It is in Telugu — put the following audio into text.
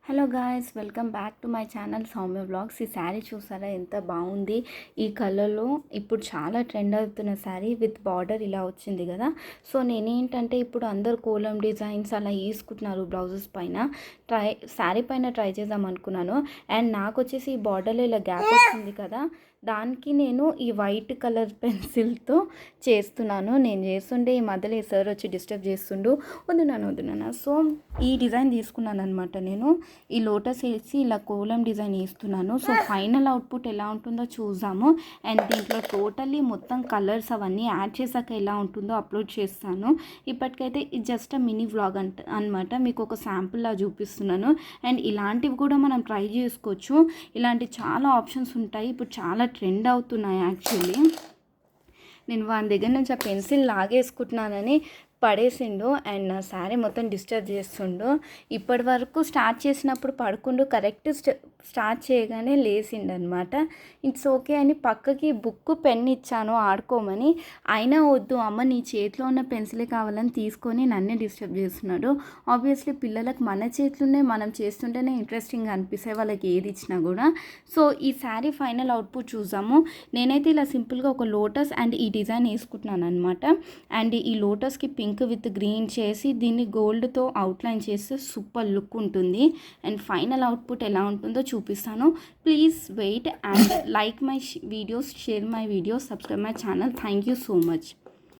Hello guys, welcome back to my channel Soumya vlogs. ఈ శారీ చూసారా ఎంత బాగుంది. ఈ కలర్లో ఇప్పుడు చాలా ట్రెండ్ అవుతున్న శారీ విత్ బార్డర్ ఇలా వచ్చింది కదా. సో నేనేంటంటే ఇప్పుడు అందరు కోలం డిజైన్స్ అలా వేసుకుంటున్నారు బ్లౌజెస్ పైన. శారీ పైన ట్రై చేద్దాం అనుకున్నాను. అండ్ నాకు వచ్చేసి ఈ బార్డర్లో ఇలా గ్యాప్ వచ్చింది కదా, దానికి నేను ఈ వైట్ కలర్ పెన్సిల్తో చేస్తున్నాను. నేను చేస్తుంటే ఈ మధ్యలో ఈ సార్ వచ్చి డిస్టర్బ్ చేస్తుండు, వద్దునాను. సో ఈ డిజైన్ తీసుకున్నాను అనమాట. నేను ఈ లోటస్ వేసి ఇలా కోలం డిజైన్ వేస్తున్నాను. సో ఫైనల్ అవుట్పుట్ ఎలా ఉంటుందో చూద్దాము. అండ్ దీంట్లో టోటల్లీ మొత్తం కలర్స్ అవన్నీ యాడ్ చేశాక ఎలా ఉంటుందో అప్లోడ్ చేస్తాను. ఇప్పటికైతే ఇది జస్ట్ మినీ వ్లాగ్ అనమాట, మీకు ఒక శాంపుల్లా చూపిస్తున్నాను. అండ్ ఇలాంటివి కూడా మనం ట్రై చేసుకోవచ్చు. ఇలాంటి చాలా ఆప్షన్స్ ఉంటాయి, ఇప్పుడు చాలా ట్రెండ్ అవుతున్నాయి యాక్చువల్లీ. నేను వాని దగ్గర నుంచి ఆ పెన్సిల్ లాగేసుకుంటున్నానని పడేసిండు అండ్ నా శారీ మొత్తం డిస్టర్బ్ చేస్తుండు. ఇప్పటి వరకు స్టార్ట్ చేసినప్పుడు పడుకుండు, కరెక్ట్ స్టార్ట్ చేయగానే లేచిండు అనమాట. ఇట్స్ ఓకే అని పక్కకి బుక్ పెన్ ఇచ్చాను ఆడుకోమని, అయినా వద్దు అమ్మ నీ చేతిలో ఉన్న పెన్సిలే కావాలని తీసుకొని నన్నే డిస్టర్బ్ చేస్తున్నాడు. ఆబ్వియస్లీ పిల్లలకు మన చేతిలోనే మనం చేస్తుంటేనే ఇంట్రెస్టింగ్ అనిపిస్తాయి వాళ్ళకి ఏది ఇచ్చినా కూడా. సో ఈ శారీ ఫైనల్ అవుట్పుట్ చూసాము. నేనైతే ఇలా సింపుల్గా ఒక లోటస్ అండ్ ఈ డిజైన్ వేసుకుంటున్నాను అనమాట. అండ్ ఈ లోటస్కి పింక్ విత్ గ్రీన్ చేసి దీన్ని గోల్డ్తో అవుట్లైన్ చేస్తే సూపర్ లుక్ ఉంటుంది. అండ్ ఫైనల్ అవుట్పుట్ ఎలా ఉంటుందో చూపిస్తాను. Please wait and like my videos, share my videos, subscribe my channel. Thank you so much.